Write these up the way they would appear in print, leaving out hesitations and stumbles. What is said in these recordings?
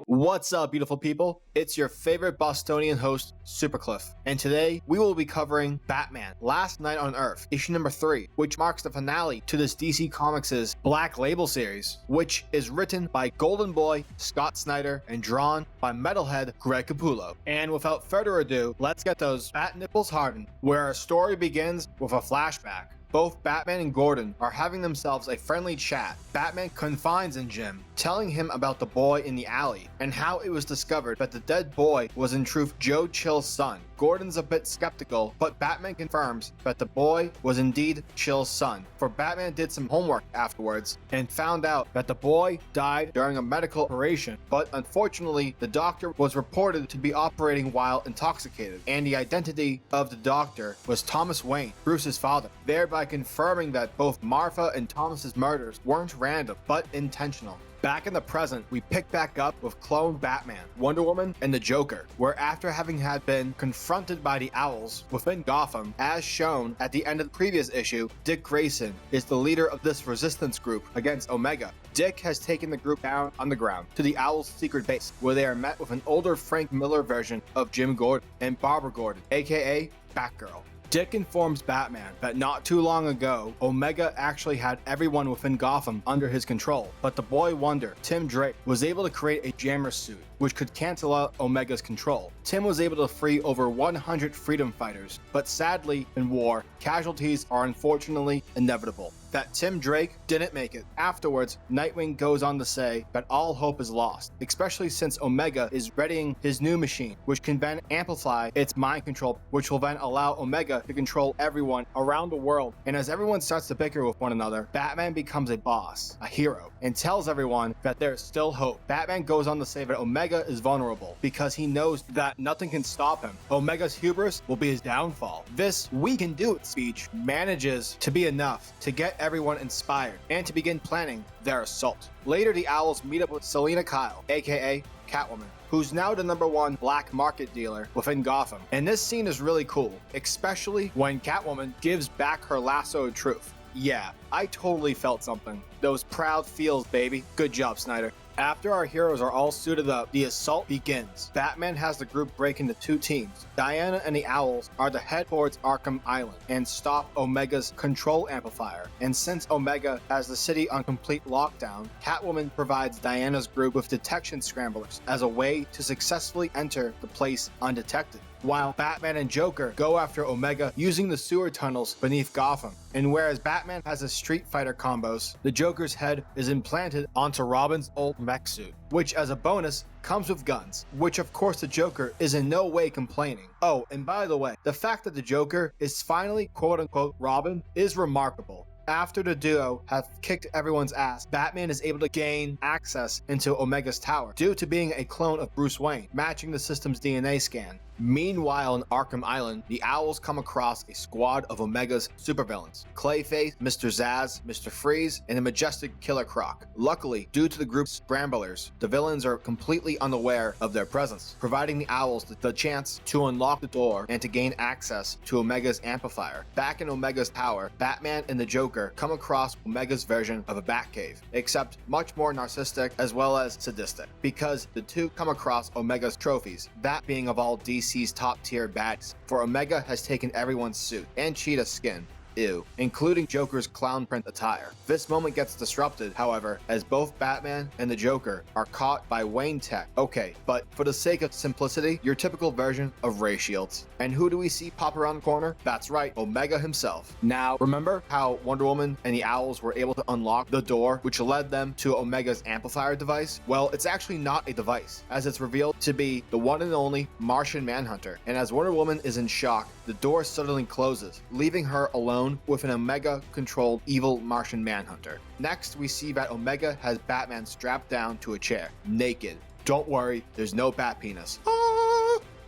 What's up, beautiful people? It's your favorite Bostonian host, Supercliff, and today we will be covering Batman Last Night on Earth, issue number 3, which marks the finale to this DC Comics' Black Label series, which is written by Golden Boy Scott Snyder and drawn by Metalhead Greg Capullo. And without further ado, let's get those bat nipples hardened, where our story begins with a flashback. Both Batman and Gordon are having themselves a friendly chat. Batman confides in Jim, telling him about the boy in the alley and how it was discovered that the dead boy was in truth Joe Chill's son. Gordon's a bit skeptical, but Batman confirms that the boy was indeed Chill's son, for Batman did some homework afterwards and found out that the boy died during a medical operation, but unfortunately the doctor was reported to be operating while intoxicated, and the identity of the doctor was Thomas Wayne, Bruce's father, thereby confirming that both Martha and Thomas's murders weren't random, but intentional. Back in the present, we pick back up with clone Batman, Wonder Woman, and the Joker, where after having had been confronted by the Owls within Gotham, as shown at the end of the previous issue, Dick Grayson is the leader of this resistance group against Omega. Dick has taken the group down underground to the Owls' secret base, where they are met with an older Frank Miller version of Jim Gordon and Barbara Gordon, aka Batgirl. Dick informs Batman that not too long ago, Omega actually had everyone within Gotham under his control, but the boy wonder, Tim Drake, was able to create a jammer suit, which could cancel out Omega's control. Tim was able to free over 100 freedom fighters, but sadly, in war, casualties are unfortunately inevitable. That Tim Drake didn't make it. Afterwards, Nightwing goes on to say that all hope is lost, especially since Omega is readying his new machine, which can then amplify its mind control, which will then allow Omega to control everyone around the world. And as everyone starts to bicker with one another, Batman becomes a boss, a hero, and tells everyone that there is still hope. Batman goes on to say that Omega is vulnerable because he knows that nothing can stop him. Omega's hubris will be his downfall. This "we can do it" speech manages to be enough to get everyone inspired and to begin planning their assault. Later, the Owls meet up with Selina Kyle, aka Catwoman, who's now the #1 black market dealer within Gotham. And this scene is really cool, especially when Catwoman gives back her lasso of truth. Yeah, I totally felt something. Those proud feels, baby. Good job, Snyder. After our heroes are all suited up, the assault begins. Batman has the group break into 2 teams. Diana and the Owls are to head towards Arkham Island and stop Omega's control amplifier. And since Omega has the city on complete lockdown, Catwoman provides Diana's group with detection scramblers as a way to successfully enter the place undetected, while Batman and Joker go after Omega using the sewer tunnels beneath Gotham. And whereas Batman has his Street Fighter combos, the Joker's head is implanted onto Robin's old mech suit, which as a bonus comes with guns, which of course the Joker is in no way complaining. Oh, and by the way, the fact that the Joker is finally quote-unquote Robin is remarkable. After the duo have kicked everyone's ass, Batman is able to gain access into Omega's tower due to being a clone of Bruce Wayne, matching the system's DNA scan. Meanwhile, in Arkham Island, the Owls come across a squad of Omega's supervillains: Clayface, Mr. Zsasz, Mr. Freeze, and the majestic Killer Croc. Luckily, due to the group's scramblers, the villains are completely unaware of their presence, providing the Owls the chance to unlock the door and to gain access to Omega's amplifier. Back in Omega's tower, Batman and the Joker come across Omega's version of a Batcave, except much more narcissistic as well as sadistic, because the two come across Omega's trophies, that being of all DC's top-tier baddies, for Omega has taken everyone's suit and cheetah skin. Ew, including Joker's clown print attire. This moment gets disrupted, however, as both Batman and the Joker are caught by Wayne Tech. Okay, but for the sake of simplicity, your typical version of ray shields. And who do we see pop around the corner? That's right, Omega himself. Now, remember how Wonder Woman and the Owls were able to unlock the door, which led them to Omega's amplifier device? Well, it's actually not a device, as it's revealed to be the one and only Martian Manhunter. And as Wonder Woman is in shock, the door suddenly closes, leaving her alone with an Omega-controlled evil Martian Manhunter. Next, we see that Omega has Batman strapped down to a chair, naked. Don't worry, there's no bat penis.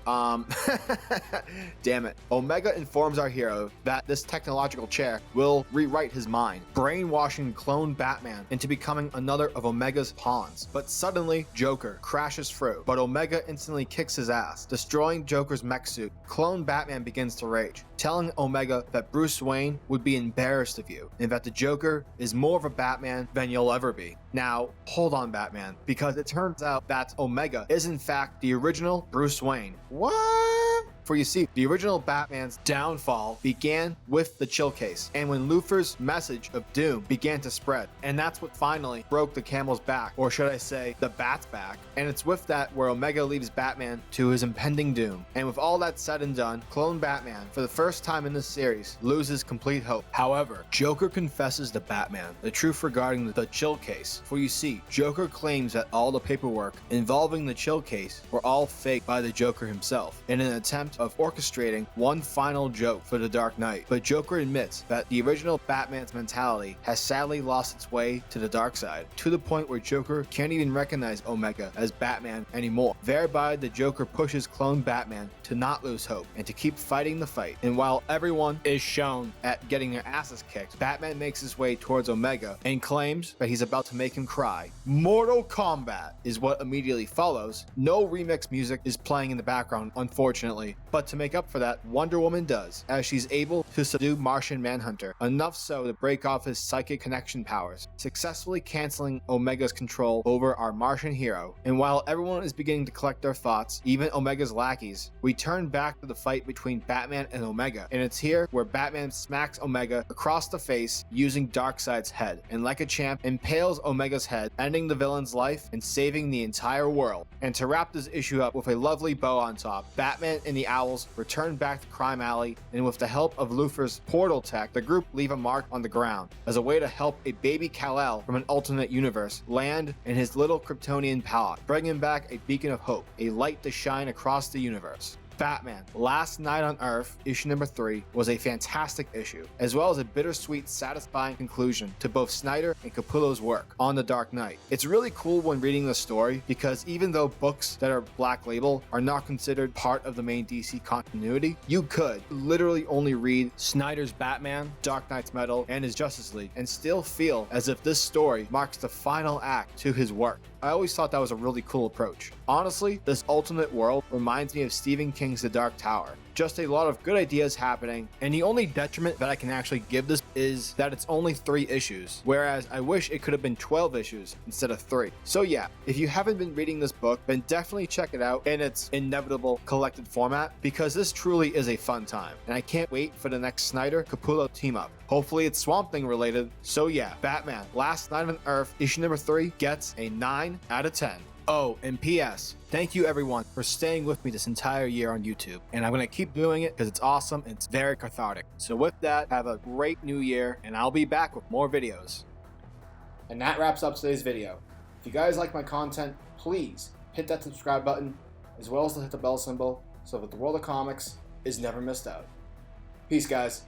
Damn it. Omega informs our hero that this technological chair will rewrite his mind, brainwashing clone Batman into becoming another of Omega's pawns. But suddenly, Joker crashes through, but Omega instantly kicks his ass, destroying Joker's mech suit. Clone Batman begins to rage, telling Omega that Bruce Wayne would be embarrassed of you, and that the Joker is more of a Batman than you'll ever be. Now, hold on, Batman, because it turns out that Omega is in fact the original Bruce Wayne. What? For you see, the original Batman's downfall began with the chill case, and when Luthor's message of doom began to spread, and that's what finally broke the camel's back, or should I say, the bat's back. And it's with that where Omega leaves Batman to his impending doom. And with all that said and done, clone Batman, for the first time in this series, loses complete hope. However, Joker confesses to Batman the truth regarding the chill case. For you see, Joker claims that all the paperwork involving the chill case were all faked by the Joker himself, in an attempt of orchestrating one final joke for the Dark Knight. But Joker admits that the original Batman's mentality has sadly lost its way to the dark side, to the point where Joker can't even recognize Omega as Batman anymore. Thereby, the Joker pushes clone Batman to not lose hope and to keep fighting the fight. And while everyone is shown at getting their asses kicked, Batman makes his way towards Omega and claims that he's about to make him cry. Mortal Kombat is what immediately follows. No remix music is playing in the background, unfortunately, but to make up for that, Wonder Woman does, as she's able to subdue Martian Manhunter, enough so to break off his psychic connection powers, successfully canceling Omega's control over our Martian hero. And while everyone is beginning to collect their thoughts, even Omega's lackeys, we turn back to the fight between Batman and Omega, and it's here where Batman smacks Omega across the face using Darkseid's head, and like a champ, impales Omega's head, ending the villain's life and saving the entire world. And to wrap this issue up with a lovely bow on top, Batman and the Owls return back to Crime Alley, and with the help of Luthor's portal tech, the group leave a mark on the ground as a way to help a baby Kal-El from an alternate universe land in his little Kryptonian pallet, bringing back a beacon of hope, a light to shine across the universe. Batman, Last Night on Earth, issue number 3, was a fantastic issue, as well as a bittersweet, satisfying conclusion to both Snyder and Capullo's work on The Dark Knight. It's really cool when reading the story because even though books that are Black Label are not considered part of the main DC continuity, you could literally only read Snyder's Batman, Dark Knight's Metal, and his Justice League and still feel as if this story marks the final act to his work. I always thought that was a really cool approach. Honestly, this alternate world reminds me of Stephen King's The Dark Tower. Just a lot of good ideas happening, and the only detriment that I can actually give this is that it's only 3 issues, whereas I wish it could have been 12 issues instead of 3. So yeah, if you haven't been reading this book, then definitely check it out in its inevitable collected format, because this truly is a fun time, and I can't wait for the next Snyder-Capullo team-up. Hopefully it's Swamp Thing related. So yeah, Batman, Last Night on Earth, issue number 3 gets a 9 out of 10. Oh, and P.S. Thank you everyone for staying with me this entire year on YouTube. And I'm going to keep doing it because it's awesome and it's very cathartic. So with that, have a great new year and I'll be back with more videos. And that wraps up today's video. If you guys like my content, please hit that subscribe button as well as hit the bell symbol so that the world of comics is never missed out. Peace guys.